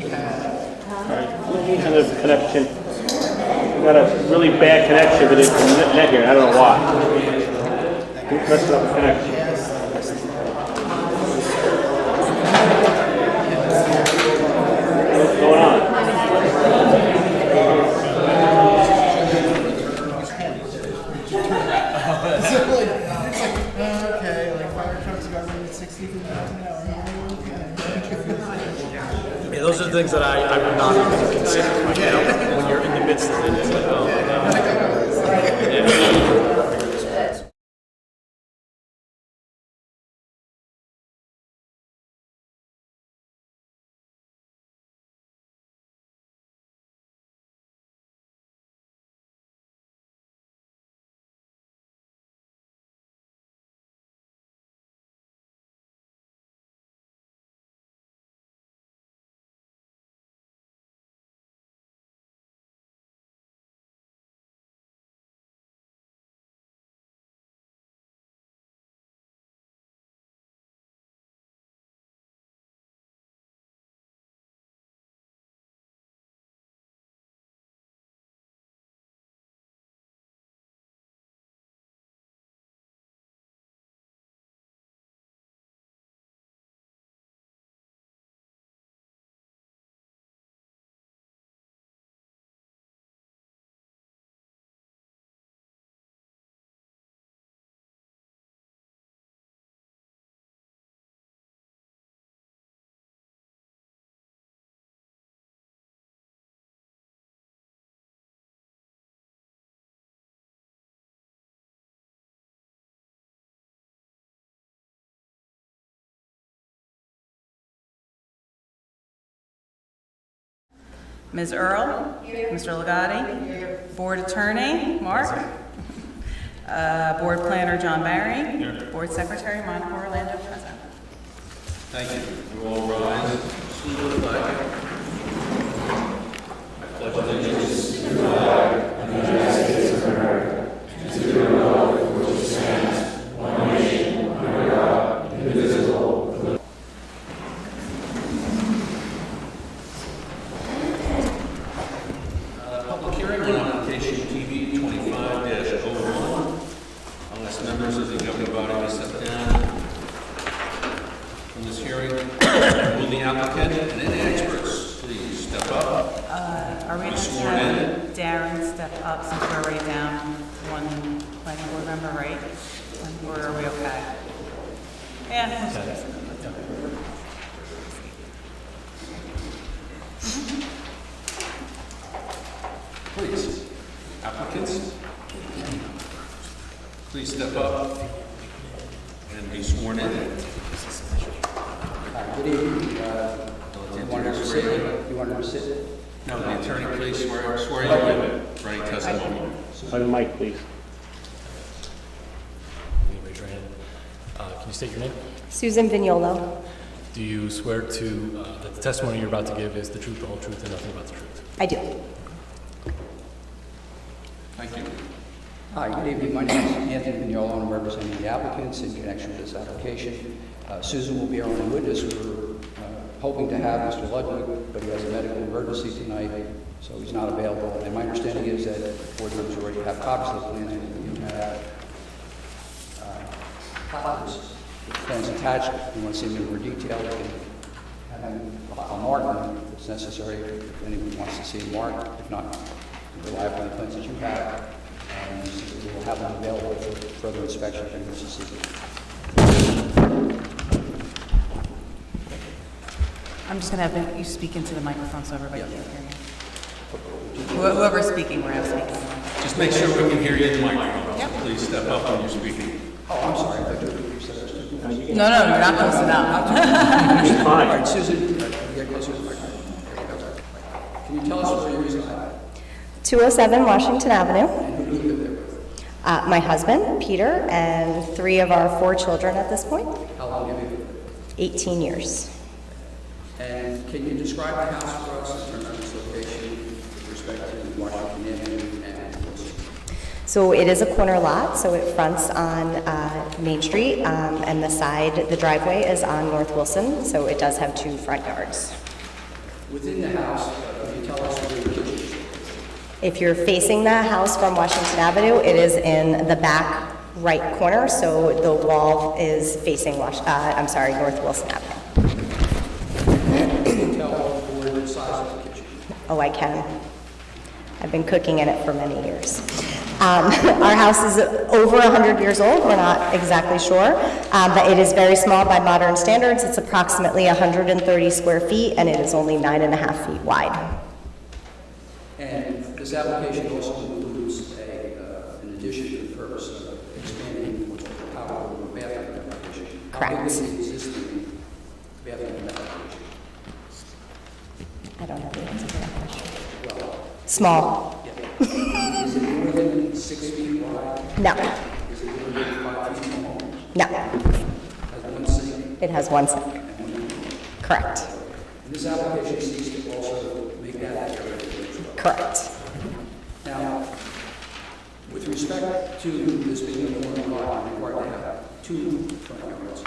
He's in the connection. We got a really bad connection to the net here. I don't know why. Messing up the connection. What's going on? Okay, like fire trucks going at 60 miles an hour. Yeah, those are the things that I would not even consider right now when you're in the midst of it. It's like, oh, Ms. Earl? Mr. Legati? Board Attorney, Mark? Board Planner, John Barry? Board Secretary, Monica Orlando, present. Thank you. You all rise. Salute the flag. I pledge allegiance to the flag of the United States of America and to the republic for which it stands, one nation, under God, indivisible, with public hearing on application TV 25-01. Unless members of the governing body may step down from this hearing, will the applicant and any experts please step up? Are we going to have Darren step up since we're already down one planning board member, right? Or are we okay? Yeah. Please, applicants, please step up and be sworn in. Good evening. You wanted to sit? You wanted to sit? No, the attorney, please swear you in for any testimony. On the mic, please. Can you raise your hand? Can you state your name? Susan Vignolo. Do you swear to that the testimony you're about to give is the truth, the whole truth, and nothing but the truth? I do. Thank you. Hi, good evening. My name is Anthony Vignolo, and I'm representing the applicants in connection with this application. Susan will be our only witness. We're hoping to have Mr. Ludwig, but he has a medical emergency tonight, so he's not available. And my understanding is that board members already have copies of the plans, and you have copies. The plans attached. If you want to see them in more detail, you can have them mark them if it's necessary, if anyone wants to see them marked. If not, you rely upon the plans that you have, and we will have them available for further inspection if anyone wishes to see them. I'm just going to have you speak into the microphone so everybody can hear you. Whoever's speaking, we're going to speak. Just make sure we can hear you in the microphone. Yep. Please step up when you're speaking. Oh, I'm sorry. I thought you said I was doing this. No, you're not close enough. All right, Susan, you get closer to the microphone. Can you tell us where you reside? 207 Washington Avenue. And who do you live there with? My husband, Peter, and 3 of our 4 children at this point. How long have you lived there? 18 years. And can you describe the house for us in terms of its location with respect to Washington Avenue and Wilson? So it is a corner lot, so it fronts on Main Street, and the driveway is on North Wilson, so it does have 2 front yards. Within the house, can you tell us where the kitchen is? If you're facing the house from Washington Avenue, it is in the back right corner, so the wall is facing North Wilson Avenue. Can you tell the board the size of the kitchen? Oh, I can. I've been cooking in it for many years. Our house is over 100 years old. We're not exactly sure, but it is very small by modern standards. It's approximately 130 square feet, and it is only 9.5 feet wide. And this application also includes an addition to the purpose of expanding what's called the power room or bathroom application. Correct. How big is the existing bathroom application? I don't know the answer to that question. Well, Small. is it more than 6 feet wide? No. Is it more than 5 feet long? No. Has one sink? It has one sink. Correct. And this application seeks to also make that area. Correct. Now, with respect to this being a corner lot, you're required to have 2 front yards. So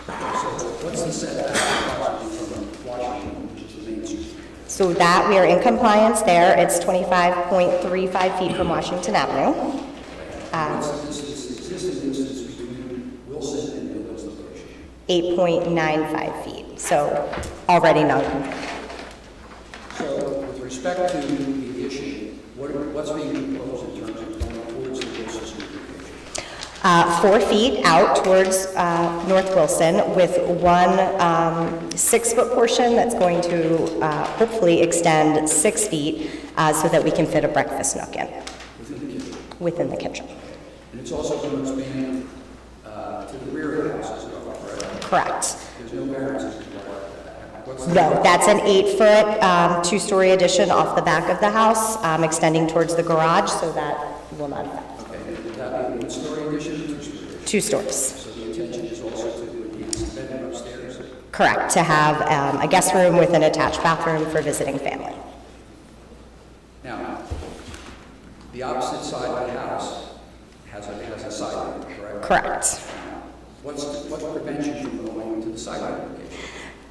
what's the setback approximately from Washington, which is the main street? So that, we are in compliance there. It's 25.35 feet from Washington Avenue. What's the existing distance between Wilson and Billings location? 8.95 feet, so already non-conforming. So with respect to the addition, what's being proposed in terms of going towards the Wilson Street location? 4 feet out towards North Wilson with one 6-foot portion that's going to hopefully extend 6 feet so that we can fit a breakfast nook in within the kitchen. And it's also going to expand to the rear of the house as well, correct? Correct. There's no variances required for that. What's the No, that's an 8-foot 2-story addition off the back of the house, extending towards the garage, so that will not affect. Okay, would that be a 1-story addition or 2-story addition? 2 stories. So the intention is also to enhance the bedroom upstairs? Correct, to have a guest room with an attached bathroom for visiting family. Now, the opposite side of the house has a side yard, correct? Correct. What prevents you from going to the side yard location?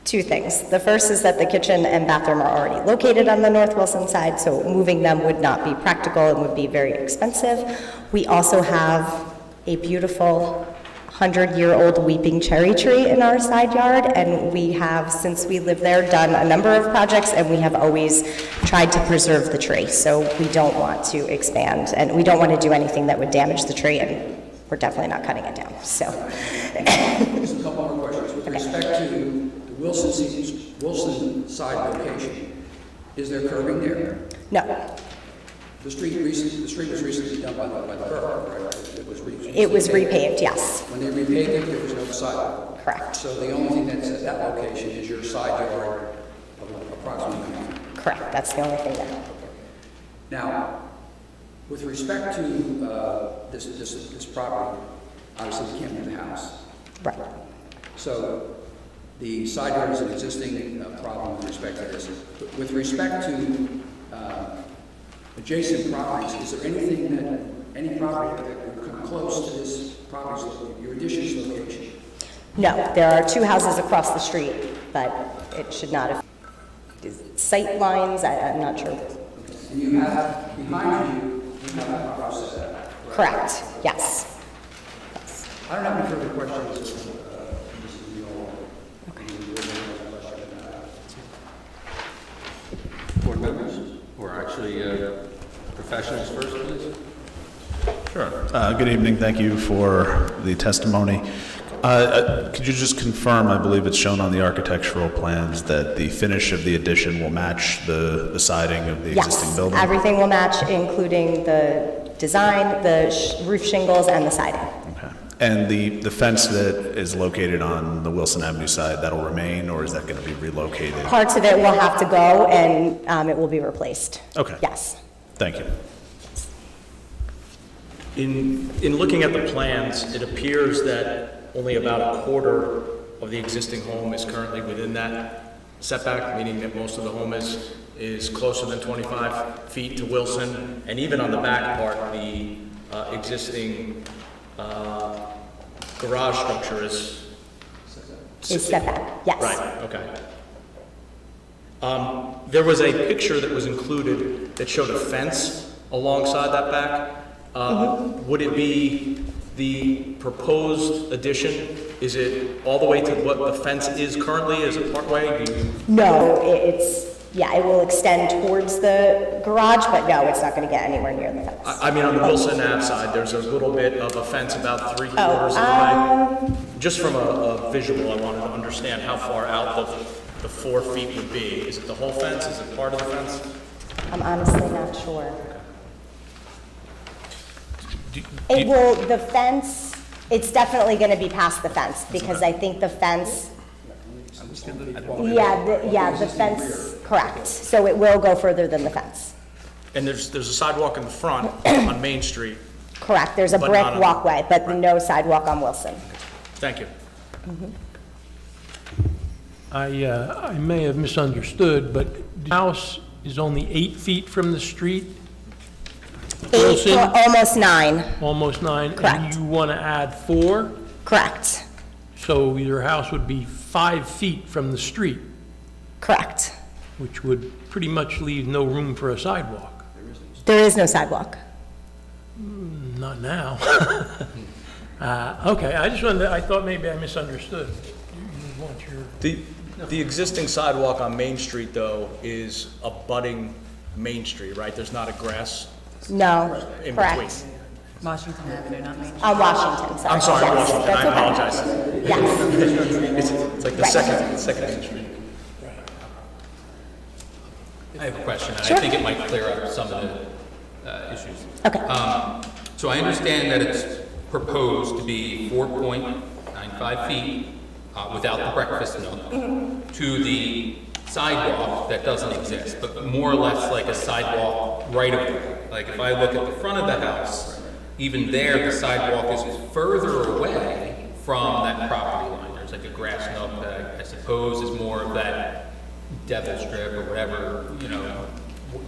2 things. The first is that the kitchen and bathroom are already located on the North Wilson side, so moving them would not be practical and would be very expensive. We also have a beautiful 100-year-old weeping cherry tree in our side yard, and we have, since we live there, done a number of projects, and we have always tried to preserve the tree. So we don't want to expand, and we don't want to do anything that would damage the tree, and we're definitely not cutting it down. So, Just a couple more questions. With respect to the Wilson side location, is there curbing there? no, The street was recently done by the borough, right? it was repaved, yes, When they repaved it, there was no sidewalk. correct, So the only thing that's at that location is your side yard of approximately 9 feet. correct. That's the only thing that. Now, with respect to this property, obviously you can't move the house. Right. So the side yard is an existing problem with respect to this. With respect to adjacent properties, is there any property that would come close to this property, your addition's location? No, there are 2 houses across the street, but it should not have. Sight lines, I'm not sure. And you have, behind you have a proper setback. Correct, yes. I don't have any further questions. Mrs. Neal. Board members, or actually professionals first, please? Sure. Good evening. Thank you for the testimony. Could you just confirm, I believe it's shown on the architectural plans, that the finish of the addition will match the siding of the existing Yes, building? everything will match, including the design, the roof shingles, and the siding. Okay. And the fence that is located on the Wilson Avenue side, that'll remain, or is that going to be relocated? Parts of it will have to go, and it will be replaced. Okay. Yes. Thank you. In looking at the plans, it appears that only about a quarter of the existing home is currently within that setback, meaning that most of the home is closer than 25 feet to Wilson. And even on the back part, the existing garage structure is... Is set back, yes. Right, okay. There was a picture that was included that showed a fence alongside that back. Would it be the proposed addition? Is it all the way to what the fence is currently? Is it partway? No, it will extend towards the garage, but no, it's not gonna get anywhere near the fence. I mean, on the Wilson Ave side, there's a little bit of a fence about 3/4 of the way. Just from a visual, I wanted to understand how far out the 4 feet would be. Is it the whole fence? Is it part of the fence? I'm honestly not sure. The fence, it's definitely gonna be past the fence, because I think the fence, the fence, correct. So it will go further than the fence. And there's a sidewalk in the front on Main Street. Correct, there's a But brick not on- walkway, but no sidewalk on Wilson. Thank you. I may have misunderstood, but the house is only 8 feet from the street, Wilson? Almost 9, almost 9? Correct. And you want to add 4, correct, so your house would be 5 feet from the street, correct. which would pretty much leave no room for a sidewalk. There is no sidewalk. Not now. Okay, I thought maybe I misunderstood. You want your... The existing sidewalk on Main Street, though, is abutting Main Street, right? There's not a grass No, in between. correct. Washington Avenue, not Main Street. On Washington, sorry. I'm sorry, Yes, Washington, that's I okay. apologize. Yes, It's like the Right. second Main Street. I have a question, and Sure. I think it might clear up some of the issues. okay, So I understand that it's proposed to be 4.95 feet without the breakfast nook to the sidewalk that doesn't exist, but more or less like a sidewalk right of way. Like if I look at the front of the house, even there, the sidewalk is further away from that property line. There's like a grass nook that I suppose is more of that devil strip or whatever,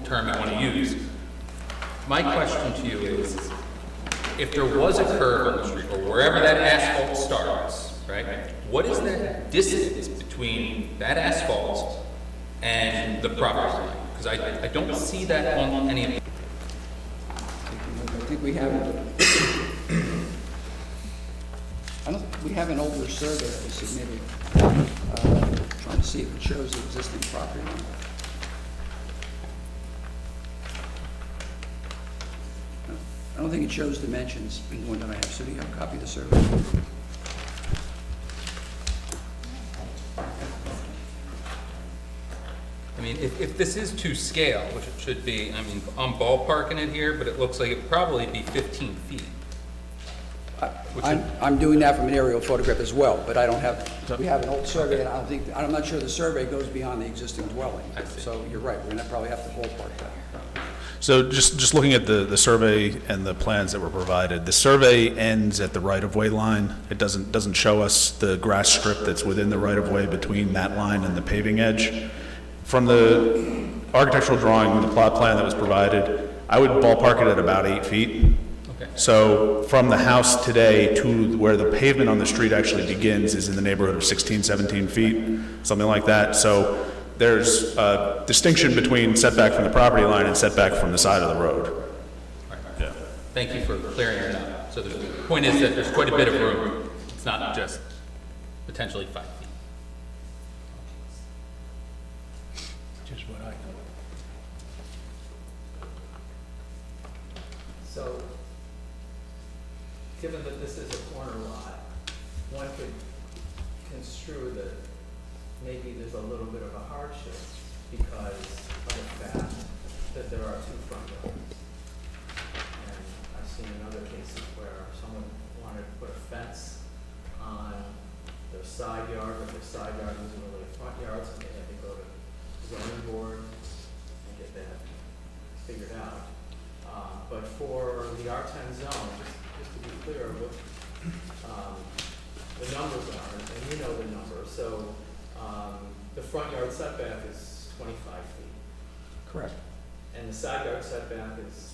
term you want to use. My question to you is, if there was a curve on the street, or wherever that asphalt starts, right, what is the distance between that asphalt and the property line? Because I don't see that on any of the... I think we have, we have an older survey that was submitted, trying to see if it shows the existing property line. I don't think it shows dimensions in the one that I have, so do you have a copy of the survey? I mean, if this is to scale, which it should be, I mean, I'm ballparking it here, but it looks like it'd probably be 15 feet. I'm doing that from an aerial photograph as well, but I don't have, we have an old survey, and I'm not sure the survey goes beyond the existing dwelling. I see. So you're right, we're gonna probably have to ballpark that. So just looking at the survey and the plans that were provided, the survey ends at the right-of-way line. It doesn't show us the grass strip that's within the right-of-way between that line and the paving edge. From the architectural drawing, the plot plan that was provided, I would ballpark it at about 8 feet. Okay. So from the house today to where the pavement on the street actually begins is in the neighborhood of 16, 17 feet, something like that. So there's a distinction between setback from the property line and setback from the side of the road. Yeah. Thank you for clearing it up. So the point is that there's quite a bit of room. It's not just potentially 5 feet. Just what I thought. So, given that this is a corner lot, one could construe that maybe there's a little bit of a hardship because of the fact that there are 2 front yards. And I've seen in other cases where someone wanted to put a fence on their side yard, but their side yard wasn't really a front yard, so they had to go to zoning board and get that figured out. But for the R10 zone, just to be clear, what the numbers are, and you know the numbers, so the front yard setback is 25 feet, Correct. and the side yard setback is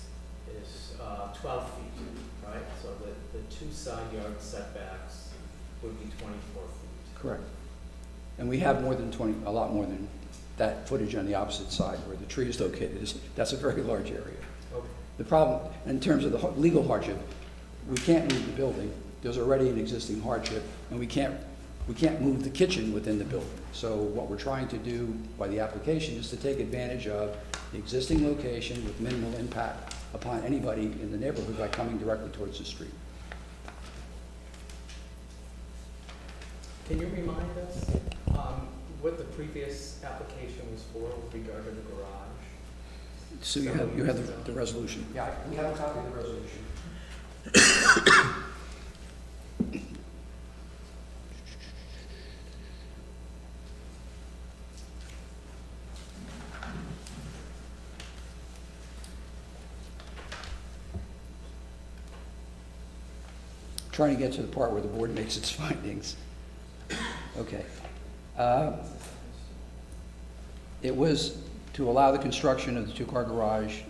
12 feet, right? So the 2 side yard setbacks would be 24 feet. Correct. And we have more than 20, a lot more than that footage on the opposite side where the tree is located. That's a very large area. Okay. The problem, in terms of the legal hardship, we can't move the building. There's already an existing hardship, and we can't move the kitchen within the building. So what we're trying to do by the application is to take advantage of the existing location with minimal impact upon anybody in the neighborhood by coming directly towards the street. Can you remind us what the previous application was for with regard to the garage? So you have the resolution. Yeah, we have a copy of the resolution. Trying to get to the part where the board makes its findings. Okay. It was to allow the construction of the two-car garage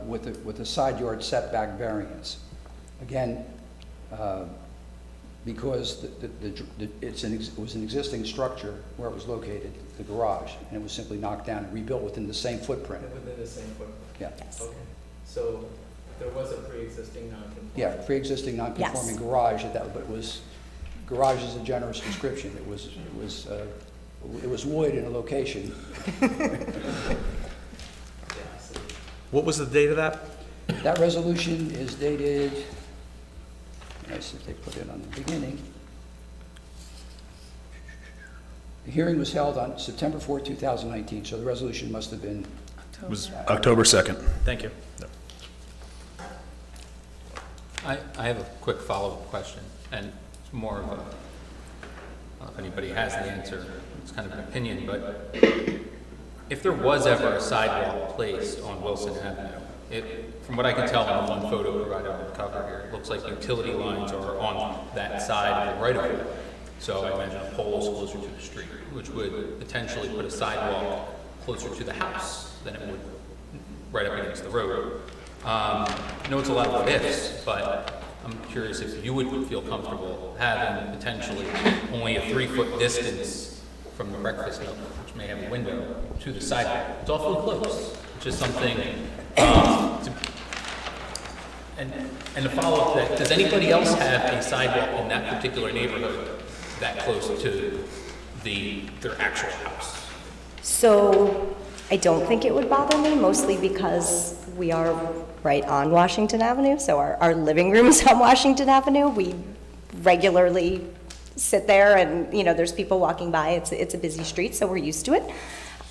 with a side yard setback variance. Again, because it was an existing structure where it was located, the garage, and it was simply knocked down and rebuilt within the same footprint. Within the same footprint? Yeah. Okay, so there was a pre-existing non-conforming? Yeah, pre-existing non-conforming garage, but it was, garage is a generous description. It was wood in a location. Yeah, I see. What was the date of that? That resolution is dated, nice if they put it on the beginning. The hearing was held on September 4, 2019, so the resolution must have been, It was October 2nd. Thank you. I have a quick follow-up question, and it's more of a, I don't know if anybody has the answer, it's kind of an opinion, but if there was ever a sidewalk placed on Wilson Avenue, from what I can tell on the one photo provided on the cover here, it looks like utility lines are on that side of the right-of-way. So I imagine a pole is closer to the street, which would potentially put a sidewalk closer to the house than it would right up against the road. I know it's a lot of what ifs, but I'm curious if you would feel comfortable having potentially only a 3-foot distance from the breakfast nook, which may have a window, to the sidewalk. It's awfully close, which is something and to follow up that, does anybody else have a sidewalk in that particular neighborhood that close to their actual house? So I don't think it would bother me, mostly because we are right on Washington Avenue, so our living room is on Washington Avenue. We regularly sit there and, there's people walking by. It's a busy street, so we're used to it.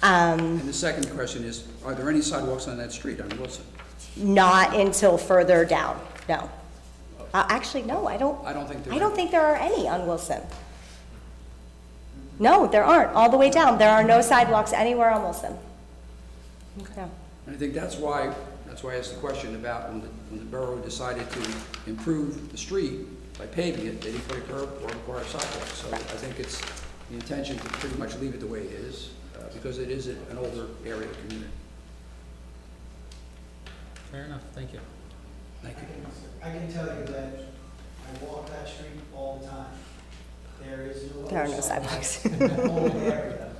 and the second question is, are there any sidewalks on that street on Wilson? Not until further down, no. Actually, no, I don't think there are any on Wilson. No, there aren't, all the way down. There are no sidewalks anywhere on Wilson. No. And I think that's why I asked the question about when the borough decided to improve the street by paving it, they didn't put a curb or require a sidewalk. So I think it's the intention to pretty much leave it the way it is, because it is an older area of the community. Fair enough, thank you. Thank you. I can tell you that I walk that street all the time. There are no sidewalks. In that whole area.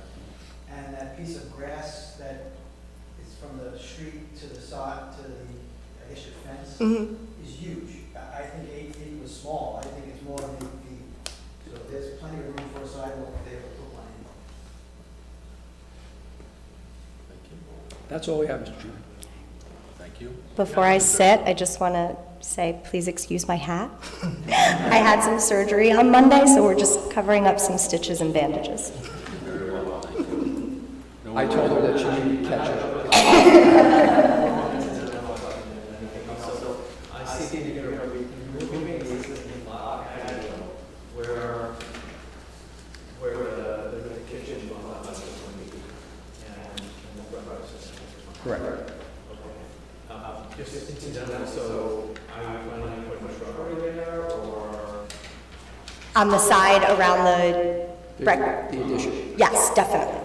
And that piece of grass that is from the street to the side, to the, I guess your fence, is huge. I think 8 feet was small. I think it's more than 8 feet. So there's plenty of room for a sidewalk if they ever put one in. That's all we have, Mr. Chairman. Thank you. Before I sit, I just want to say, please excuse my hat. I had some surgery on Monday, so we're just covering up some stitches and bandages. I told her that she needed to catch up. I see that you're removing the existing lot where the kitchen was and the breakfast. Correct. Just incidental, so are you planning to put a shrubbery there, or? On the side around the The addition. yes, definitely.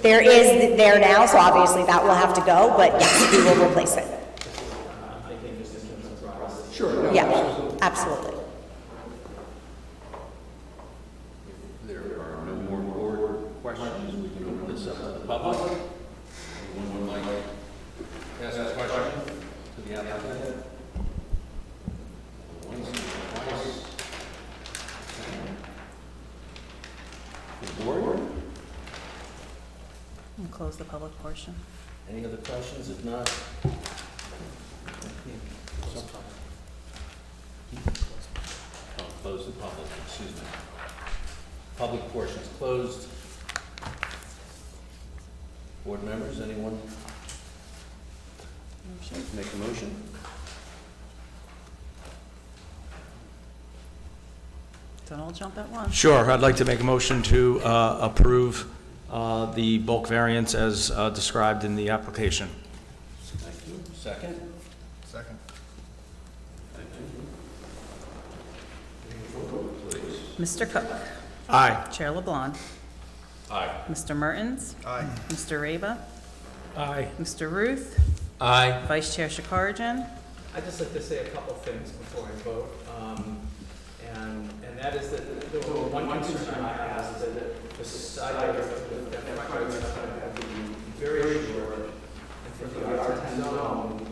There is there now, so obviously that will have to go, but yes, we will replace it. I'm thinking just in terms of privacy. Sure. No, Yeah, absolutely. There are no more board questions. We can open this up close the public portion. Any other questions? If not, close the public, excuse me. Public portion's closed. Board members, anyone? Make a motion? Don't all jump at once. Sure, I'd like to make a motion to approve the bulk variance as described in the application. Thank you. Second? Second. Thank you. Please. Mr. Cook. Aye. Chair LeBlanc. Aye. Mr. Mertens. Aye. Mr. Reba. Aye. Mr. Ruth. Aye. Vice Chair Shakarian. I'd just like to say a couple things before I vote. And that is that the one concern I have is that the side yard, the front yard is going to have to be very short. And for the R10 zone,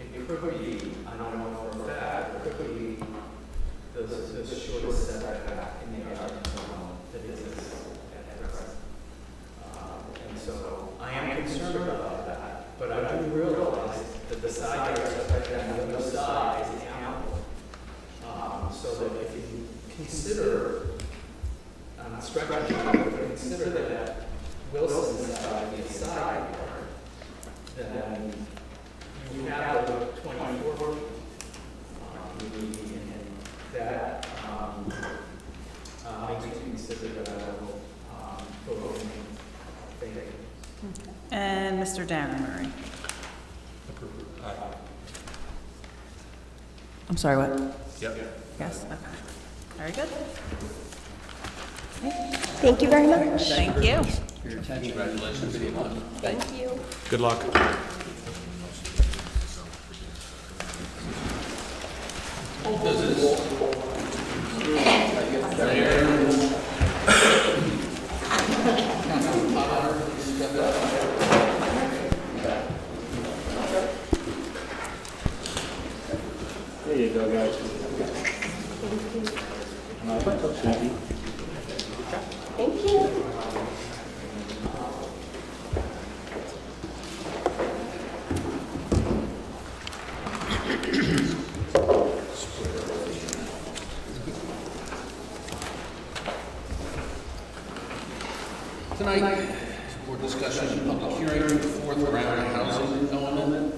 it could be, I don't know for a fact, it could be the shortest setback in the R10 zone that exists at present. And so I am concerned about that, but I do realize that the side yard setback on the other side is ample. So that if you consider, I'm not stretching, but if you consider that Wilson's side be a side yard, then you have the 24 foot, and that makes you consider that I will vote in favor. And Mr. Darren Murray. Aye. I'm sorry, what? Yep. Yes, okay. Very good. Thank you very much. Thank you. For your attention. Congratulations, everyone. Thank you. Good luck. Old business. There you go, guys. Thank you. Tonight, board discussion, public hearing, fourth round of housing element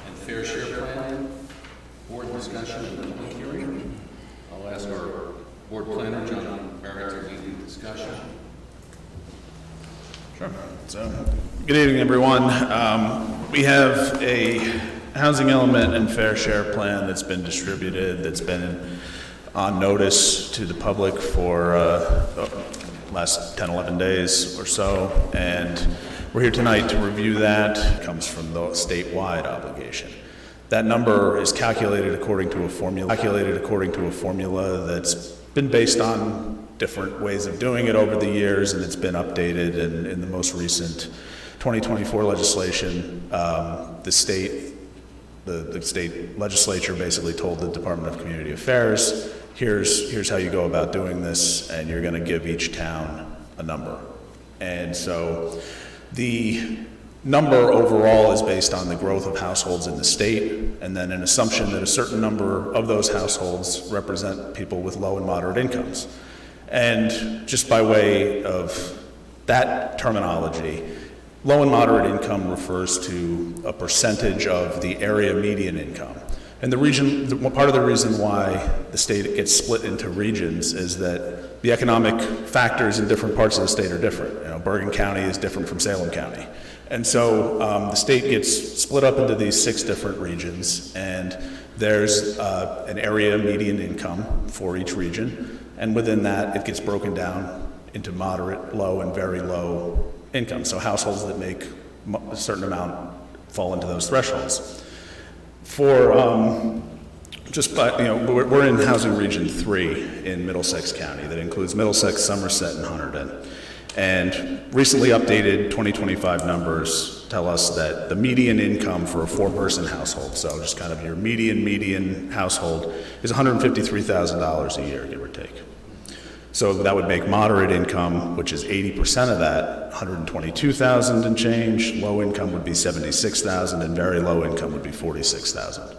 and fair share plan. Board discussion and public hearing. I'll ask our board planner, John Barrett, to lead the discussion. Sure. So, good evening, everyone. We have a housing element and fair share plan that's been distributed, that's been on notice to the public for last 10, 11 days or so, and we're here tonight to review that. It comes from the statewide obligation. That number is calculated according to a formula that's been based on different ways of doing it over the years, and it's been updated. And in the most recent 2024 legislation, the state legislature basically told the Department of Community Affairs, here's how you go about doing this, and you're going to give each town a number. And so the number overall is based on the growth of households in the state, and then an assumption that a certain number of those households represent people with low and moderate incomes. And just by way of that terminology, low and moderate income refers to a percentage of the area median income. And part of the reason why the state gets split into regions is that the economic factors in different parts of the state are different. You know, Bergen County is different from Salem County. And so the state gets split up into these 6 different regions, and there's an area median income for each region. And within that, it gets broken down into moderate, low, and very low income. So households that make a certain amount fall into those thresholds. For we're in Housing Region 3 in Middlesex County. That includes Middlesex, Somerset, and Hunterdon. And recently updated 2025 numbers tell us that the median income for a 4-person household, so just kind of your median household, is $153,000 a year, give or take. So that would make moderate income, which is 80% of that, 122,000 and change. Low income would be 76,000, and very low income would be 46,000.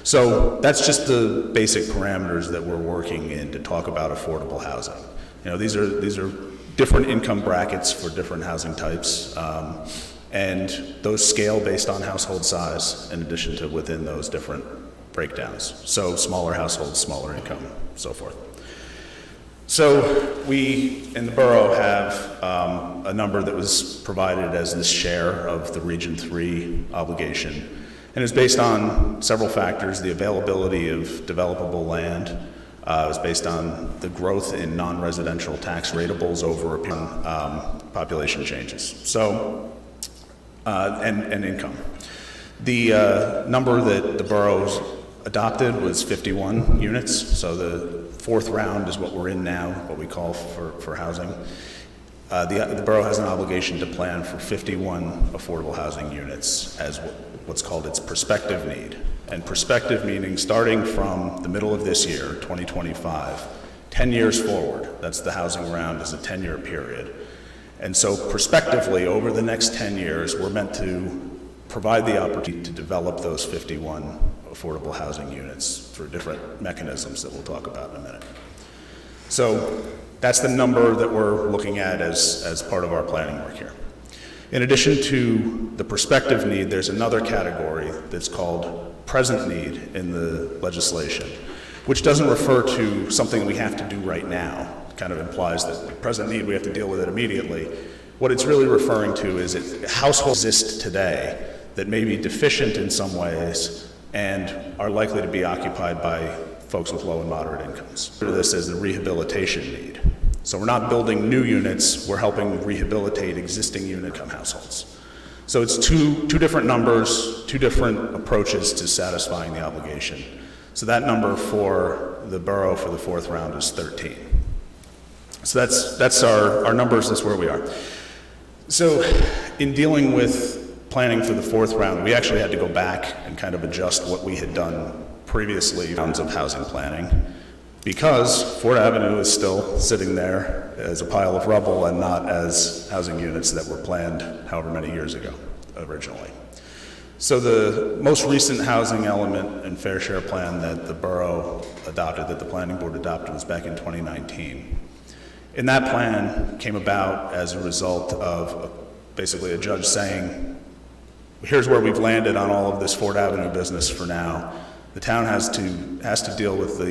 So that's just the basic parameters that we're working in to talk about affordable housing. You know, these are different income brackets for different housing types, and those scale based on household size in addition to within those different breakdowns. So smaller households, smaller income, so forth. So we, in the borough, have a number that was provided as the share of the Region 3 obligation. And it's based on several factors: the availability of developable land, it was based on the growth in non-residential tax ratables over population changes, so, and income. The number that the borough's adopted was 51 units, so the fourth round is what we're in now, what we call for housing. The borough has an obligation to plan for 51 affordable housing units as what's called its prospective need. And prospective meaning starting from the middle of this year, 2025, 10 years forward. That's the housing round is a 10-year period. And so prospectively, over the next 10 years, we're meant to provide the opportunity to develop those 51 affordable housing units through different mechanisms that we'll talk about in a minute. So that's the number that we're looking at as part of our planning work here. In addition to the prospective need, there's another category that's called present need in the legislation, which doesn't refer to something we have to do right now. It kind of implies that present need, we have to deal with it immediately. What it's really referring to is that households exist today that may be deficient in some ways and are likely to be occupied by folks with low and moderate incomes. Consider this as the rehabilitation need. So we're not building new units, we're helping rehabilitate existing unit-income households. So it's two different numbers, two different approaches to satisfying the obligation. So that number for the borough for the fourth round is 13. So that's our numbers, that's where we are. So in dealing with planning for the fourth round, we actually had to go back and kind of adjust what we had done previously rounds of housing planning, because Ford Avenue is still sitting there as a pile of rubble and not as housing units that were planned however many years ago originally. So the most recent housing element and fair share plan that the borough adopted, that the planning board adopted, was back in 2019. And that plan came about as a result of basically a judge saying, here's where we've landed on all of this Ford Avenue business for now. The town has to deal with the